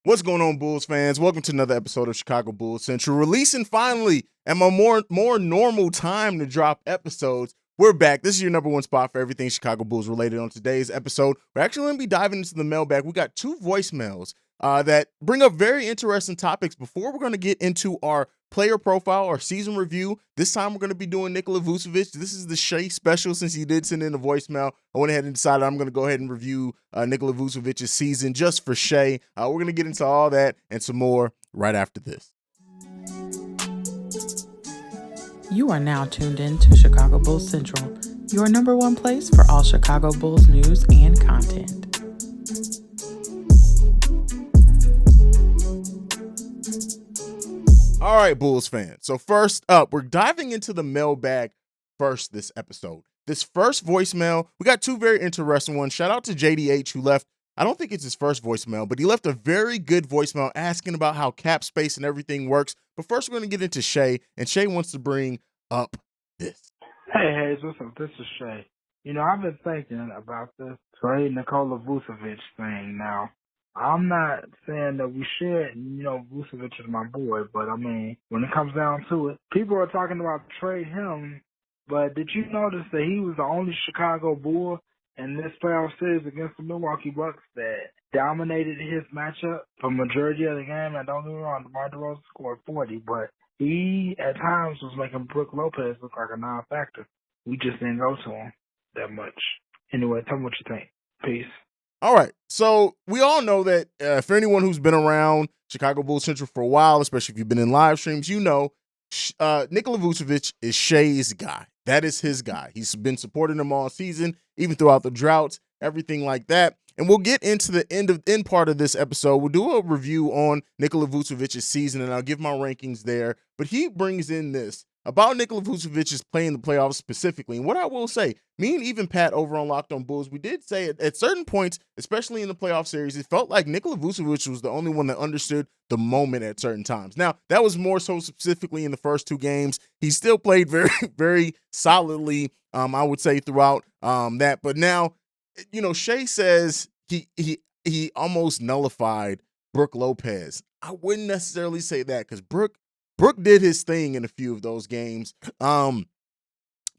What's going on, Bulls fans? Welcome to another episode of Chicago Bulls Central. Releasing finally at my more normal time to drop episodes. We're back. This is your number one spot for everything Chicago Bulls related. On today's episode, we're actually going to be diving into the mailbag. We got two voicemails that bring up very interesting topics. Before we're going to get into our player profile, our season review, this time we're going to be doing Nikola Vucevic. This is the Shea special since he did send in a voicemail. I went ahead and decided I'm going to go ahead and review Nikola Vucevic's season just for Shea. We're going to get into all that and some more right after this. You are now tuned in to Chicago Bulls Central, your number one place for all Chicago Bulls news and content. All right, Bulls fans. So first up, we're diving into the mailbag first this episode. This first voicemail, we got two very interesting ones. Shout out to JDH who left, I don't think it's his first voicemail, but he left a very good voicemail asking about how cap space and everything works. But first, we're going to get into Shea, and Shea wants to bring up this. Hey, Haize, what's up? This is Shea. I've been thinking about this trade Nikola Vucevic thing now. I'm not saying that we should, Vucevic is my boy, but when it comes down to it, people are talking about trade him, but did you notice that he was the only Chicago Bull in this playoff series against the Milwaukee Bucks that dominated his matchup for majority of the game? And don't get me wrong, DeMar DeRozan scored 40, but he at times was making Brook Lopez look like a non-factor. We just didn't go to him that much. Anyway, tell me what you think. Peace. All right, so we all know that for anyone who's been around Chicago Bulls Central for a while, especially if you've been in live streams, Nikola Vucevic is Shea's guy. That is his guy. He's been supporting him all season, even throughout the droughts, everything like that. And we'll get into the end part of this episode. We'll do a review on Nikola Vucevic's season, and I'll give my rankings there. But he brings in this about Nikola Vucevic's playing the playoffs specifically. And what I will say, me and even Pat over on Locked On Bulls, we did say at certain points, especially in the playoff series, it felt like Nikola Vucevic was the only one that understood the moment at certain times. Now, that was more so specifically in the first two games. He still played very, very solidly, I would say, throughout that. But now, Shea says he almost nullified Brook Lopez. I wouldn't necessarily say that because Brook did his thing in a few of those games.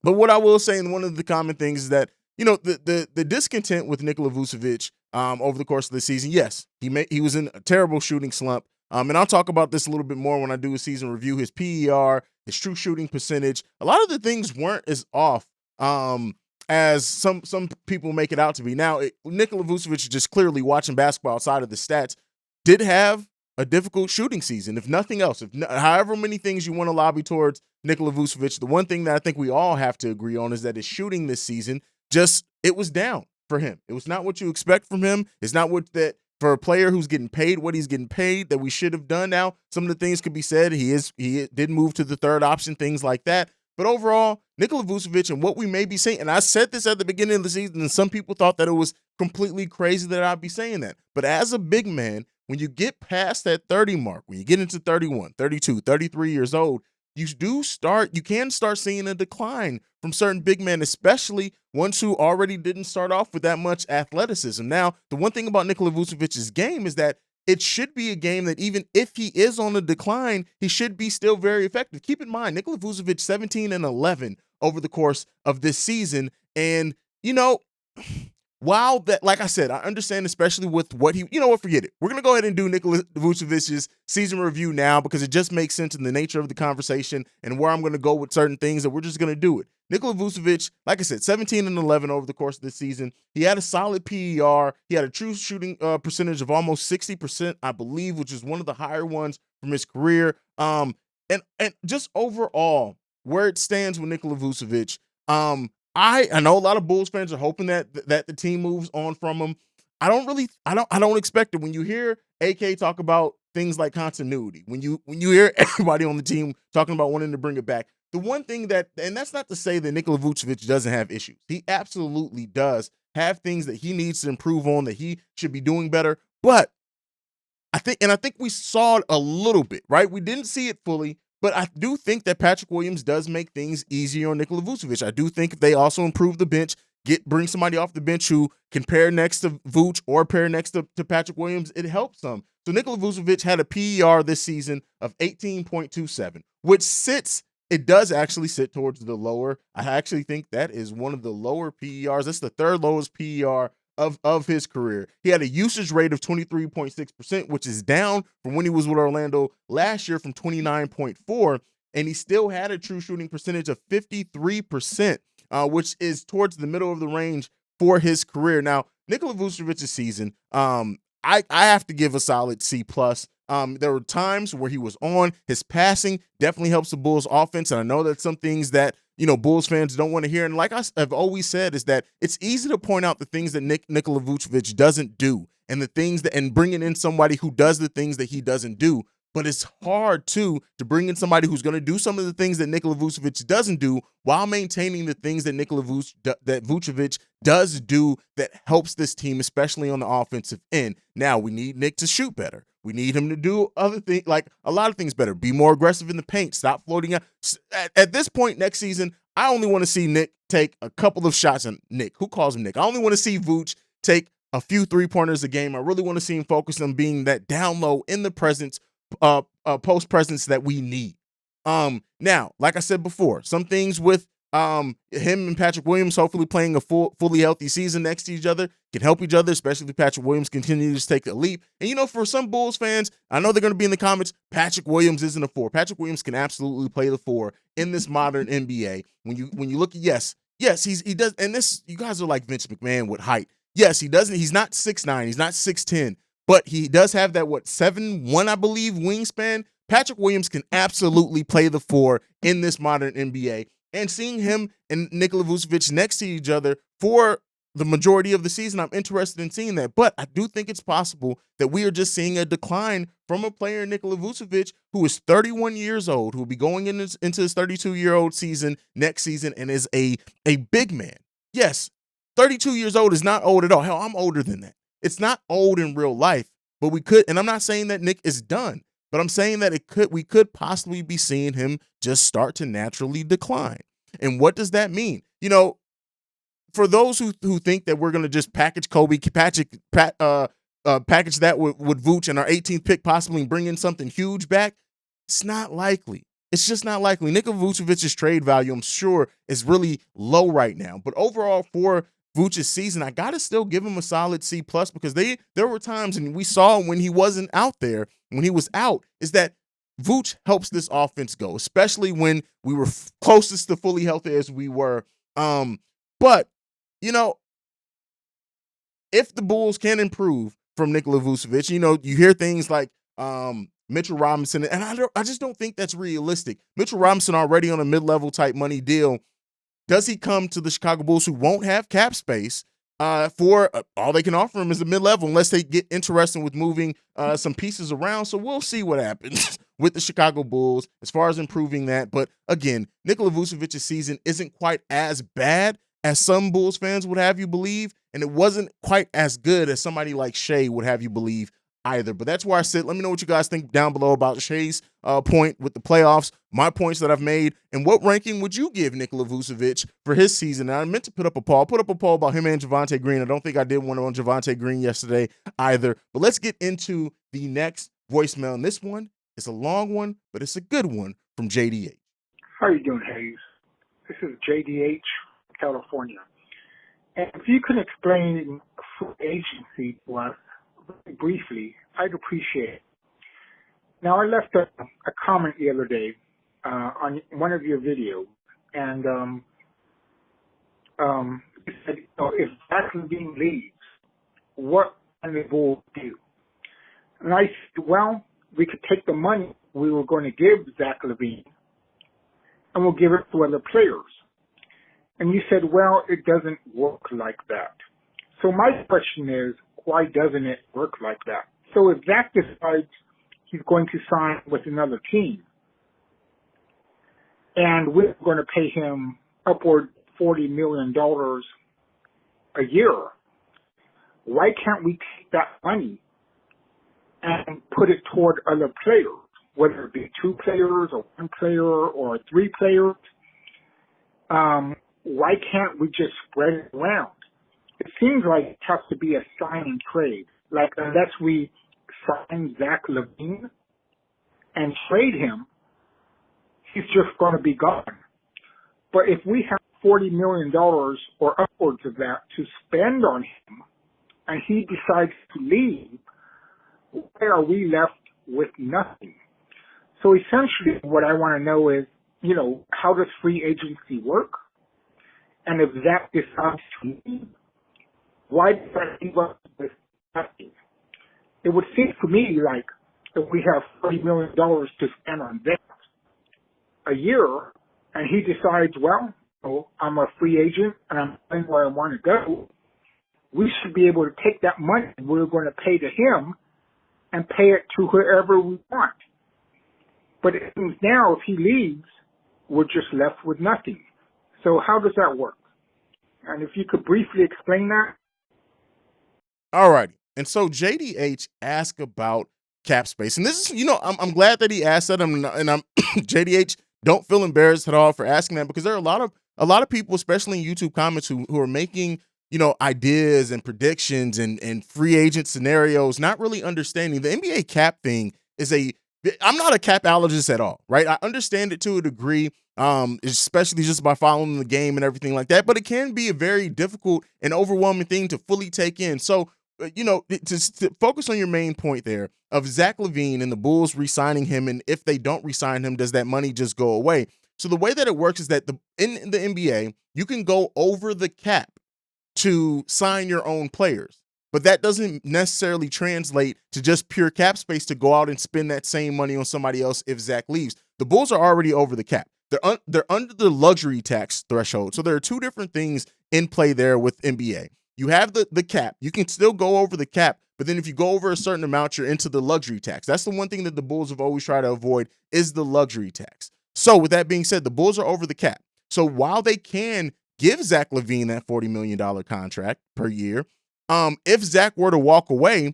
But what I will say, and one of the common things is that, the discontent with Nikola Vucevic over the course of the season, yes, he was in a terrible shooting slump. And I'll talk about this a little bit more when I do a season review. His PER, his true shooting percentage, a lot of the things weren't as off as some people make it out to be. Now, Nikola Vucevic, just clearly watching basketball outside of the stats, did have a difficult shooting season, if nothing else. However many things you want to lobby towards Nikola Vucevic, the one thing that I think we all have to agree on is that his shooting this season, it was down for him. It was not what you expect from him. It's not what that for a player who's getting paid what he's getting paid that we should have done. Now, some of the things could be said. He did move to the third option, things like that. But overall, Nikola Vucevic and what we may be saying, and I said this at the beginning of the season, and some people thought that it was completely crazy that I'd be saying that. But as a big man, when you get past that 30 mark, when you get into 31, 32, 33 years old, you can start seeing a decline from certain big men, especially ones who already didn't start off with that much athleticism. Now, the one thing about Nikola Vucevic's game is that it should be a game that even if he is on a decline, he should be still very effective. Keep in mind, Nikola Vucevic 17 and 11 over the course of this season. And, while that, like I said, I understand, especially with what forget it. We're going to go ahead and do Nikola Vucevic's season review now because it just makes sense in the nature of the conversation and where I'm going to go with certain things, that we're just going to do it. Nikola Vucevic, like I said, 17 and 11 over the course of this season. He had a solid PER. He had a true shooting percentage of almost 60%, I believe, which is one of the higher ones from his career. And just overall, where it stands with Nikola Vucevic, I know a lot of Bulls fans are hoping that the team moves on from him. I don't expect it. When you hear AK talk about things like continuity, when you hear everybody on the team talking about wanting to bring it back, the one thing and that's not to say that Nikola Vucevic doesn't have issues. He absolutely does have things that he needs to improve on, that he should be doing better. But I think we saw it a little bit, right? We didn't see it fully. But I do think that Patrick Williams does make things easier on Nikola Vucevic. I do think if they also improve the bench, bring somebody off the bench who can pair next to Vooch or pair next to Patrick Williams, it helps them. So Nikola Vucevic had a PER this season of 18.27, which it does actually sit towards the lower. I actually think that is one of the lower PERs. That's the third lowest PER of his career. He had a usage rate of 23.6%, which is down from when he was with Orlando last year from 29.4, and he still had a true shooting percentage of 53%, which is towards the middle of the range for his career. Now, Nikola Vucevic's season, I have to give a solid C+. There were times where he was on. His passing definitely helps the Bulls offense, and I know that's some things that Bulls fans don't want to hear. And like I've always said, is that it's easy to point out the things that Nikola Vucevic doesn't do, and the things and bringing in somebody who does the things that he doesn't do. But it's hard to bring in somebody who's going to do some of the things that Nikola Vucevic doesn't do while maintaining the things that Vucevic does do that helps this team, especially on the offensive end. Now, we need Nick to shoot better. We need him to do other things, like a lot of things better. Be more aggressive in the paint. Stop floating out. At this point next season, I only want to see Nick take a couple of shots. And Nick, who calls him Nick? I only want to see Vooch take a few three-pointers a game. I really want to see him focus on being that down low in the presence, post presence that we need. Now, like I said before, some things with him and Patrick Williams hopefully playing a fully healthy season next to each other can help each other, especially if Patrick Williams continues to take a leap. And for some Bulls fans, I know they're going to be in the comments, Patrick Williams isn't a 4. Patrick Williams can absolutely play the 4 in this modern NBA. When you look at yes, he does, and this, you guys are like Vince McMahon with height. Yes, he doesn't. He's not 6'9", he's not 6'10", but he does have that 7'1", I believe, wingspan. Patrick Williams can absolutely play the 4 in this modern NBA. And seeing him and Nikola Vucevic next to each other for the majority of the season, I'm interested in seeing that. But I do think it's possible that we are just seeing a decline from a player, Nikola Vucevic, who is 31 years old, who will be going into his 32-year-old season next season and is a big man. Yes, 32 years old is not old at all. Hell, I'm older than that. It's not old in real life, but we could, and I'm not saying that Nick is done, but I'm saying that we could possibly be seeing him just start to naturally decline. And what does that mean? For those who think that we're going to just package Kobe, package that with Vooch and our 18th pick, possibly bring in something huge back, it's not likely. It's just not likely. Nikola Vucevic's trade value, I'm sure, is really low right now. But overall, for Vooch's season, I got to still give him a solid C+, because there were times, and we saw when he wasn't out there, when he was out, is that Vooch helps this offense go, especially when we were closest to fully healthy as we were. But, if the Bulls can improve from Nikola Vucevic, you hear things like Mitchell Robinson, and I just don't think that's realistic. Mitchell Robinson already on a mid-level type money deal. Does he come to the Chicago Bulls, who won't have cap space, for all they can offer him is a mid-level, unless they get interested with moving some pieces around? So we'll see what happens with the Chicago Bulls as far as improving that. But again, Nikola Vucevic's season isn't quite as bad as some Bulls fans would have you believe, and it wasn't quite as good as somebody like Shai would have you believe either. But that's where I sit. Let me know what you guys think down below about Shai's point with the playoffs, my points that I've made, and what ranking would you give Nikola Vucevic for his season? And I meant to put up a poll. About him and Javonte Green. I don't think I did one on Javonte Green yesterday either. But let's get into the next voicemail. And this one is a long one, but it's a good one from JDH. How are you doing, Haize? This is JDH, California. And if you can explain free agency to us very briefly, I'd appreciate it. Now, I left a comment the other day on one of your videos, and you said, if Zach LaVine leaves, what can the Bulls do? And I said, well, we could take the money we were going to give Zach LaVine, and we'll give it to other players. And you said, well, it doesn't work like that. So my question is, why doesn't it work like that? So if Zach decides he's going to sign with another team, and we're going to pay him upward $40 million a year, why can't we take that money and put it toward other players, whether it be 2 players or 1 player or 3 players? Why can't we just spread it around? It seems like it has to be a sign and trade. Like, unless we sign Zach LaVine and trade him, he's just going to be gone. But if we have $40 million or upwards of that to spend on him, and he decides to leave, why are we left with nothing? So essentially what I want to know is, how does free agency work? And if Zach decides to leave, why does that leave us with nothing? It would seem to me like if we have $40 million to spend on that a year, and he decides, I'm a free agent and I'm going where I want to go, we should be able to take that money we're going to pay to him and pay it to whoever we want. But it seems now if he leaves, we're just left with nothing. So how does that work? And if you could briefly explain that. All righty. And so JDH asked about cap space. And this is, I'm glad that he asked that. And I'm JDH, don't feel embarrassed at all for asking that, because there are a lot of people, especially in YouTube comments, who are making, ideas and predictions and free agent scenarios, not really understanding the NBA cap thing I'm not a capologist at all, right? I understand it to a degree, especially just by following the game and everything like that, but it can be a very difficult and overwhelming thing to fully take in. So, to focus on your main point there of Zach LaVine and the Bulls re-signing him, and if they don't re-sign him, does that money just go away? So the way that it works is that in the NBA, you can go over the cap to sign your own players. But that doesn't necessarily translate to just pure cap space to go out and spend that same money on somebody else if Zach leaves. The Bulls are already over the cap. They're under the luxury tax threshold. So there are two different things in play there with NBA. You have the cap. You can still go over the cap, but then if you go over a certain amount, you're into the luxury tax. That's the one thing that the Bulls have always tried to avoid, is the luxury tax. So with that being said, the Bulls are over the cap. So while they can give Zach LaVine that $40 million contract per year, if Zach were to walk away,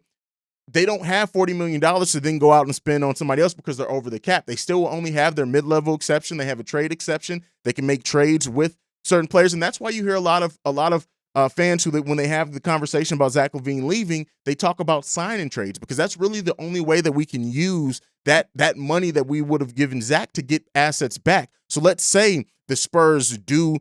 they don't have $40 million to then go out and spend on somebody else because they're over the cap. They still only have their mid-level exception. They have a trade exception. They can make trades with certain players, and that's why you hear a lot of fans who, when they have the conversation about Zach LaVine leaving, they talk about signing trades, because that's really the only way that we can use that money that we would have given Zach to get assets back. So let's say the Spurs do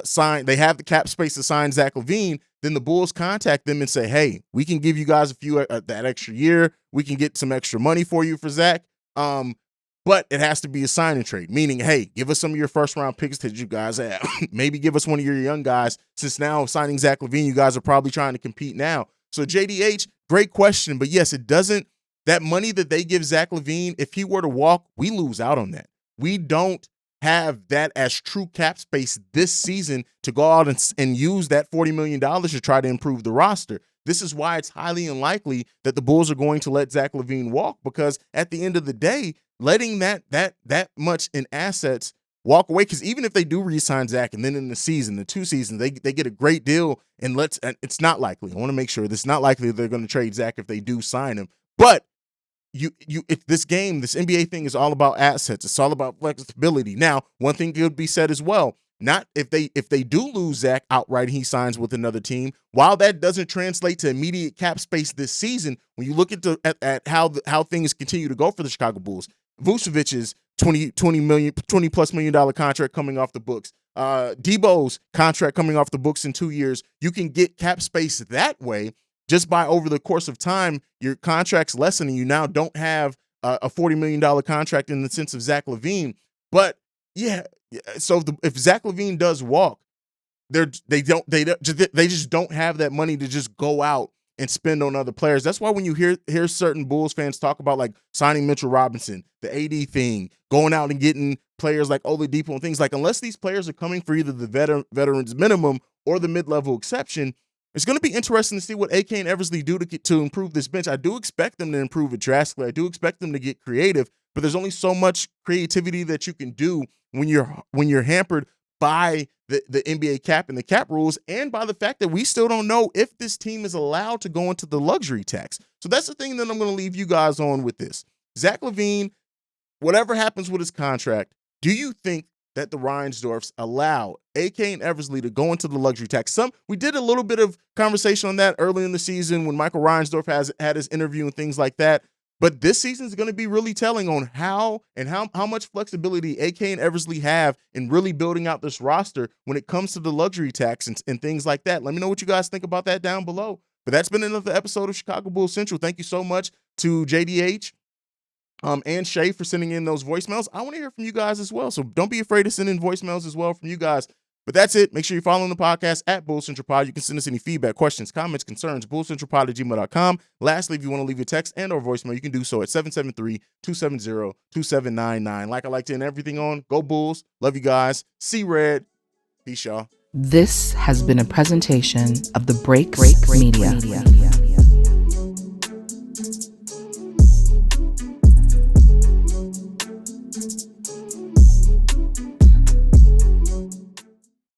sign, they have the cap space to sign Zach LaVine, then the Bulls contact them and say, hey, we can give you guys that extra year. We can get some extra money for you for Zach. But it has to be a sign and trade, meaning, hey, give us some of your first round picks that you guys have. Maybe give us one of your young guys, since now signing Zach LaVine, you guys are probably trying to compete now. So JDH, great question. But yes, it doesn't, that money that they give Zach LaVine, if he were to walk, we lose out on that. We don't have that as true cap space this season to go out and use that $40 million to try to improve the roster. This is why it's highly unlikely that the Bulls are going to let Zach LaVine walk, because at the end of the day, letting that much in assets walk away, because even if they do re-sign Zach and then in the two seasons, they get a great deal, and it's not likely. I want to make sure it's not likely they're going to trade Zach if they do sign him. But this NBA thing is all about assets. It's all about flexibility. Now, one thing could be said as well, not if they do lose Zach outright and he signs with another team, while that doesn't translate to immediate cap space this season, when you look at how things continue to go for the Chicago Bulls, Vucevic's $20 plus million contract coming off the books, Debo's contract coming off the books in 2 years, you can get cap space that way. Just by over the course of time, your contract's lessening. You now don't have a $40 million contract in the sense of Zach LaVine. But yeah, so if Zach LaVine does walk, they just don't have that money to just go out and spend on other players. That's why when you hear certain Bulls fans talk about like signing Mitchell Robinson, the AD thing, going out and getting players like Oladipo and things, like, unless these players are coming for either the veterans minimum or the mid-level exception, it's going to be interesting to see what AK and Eversley do to improve this bench. I do expect them to improve it drastically. I do expect them to get creative, but there's only so much creativity that you can do when you're hampered by the NBA cap and the cap rules, and by the fact that we still don't know if this team is allowed to go into the luxury tax. So that's the thing that I'm going to leave you guys on with this. Zach LaVine, whatever happens with his contract, do you think that the Reinsdorfs allow AK and Eversley to go into the luxury tax. We did a little bit of conversation on that early in the season when Michael Reinsdorf had his interview and things like that. But this season is going to be really telling on how much flexibility AK and Eversley have in really building out this roster when it comes to the luxury tax and things like that. Let me know what you guys think about that down below. But that's been another episode of Chicago Bulls Central. Thank you so much to JDH and Shay for sending in those voicemails. I want to hear from you guys as well. So don't be afraid to send in voicemails as well from you guys. But that's it. Make sure you're following the podcast at Bulls Central Pod. You can send us any feedback, questions, comments, concerns, bullcentralpod@gmail.com. Lastly, if you want to leave your text and or voicemail, you can do so at 773-270-2799. Like I like to end everything on, go Bulls. Love you guys. See red. Peace, y'all. This has been a presentation of the Break Media.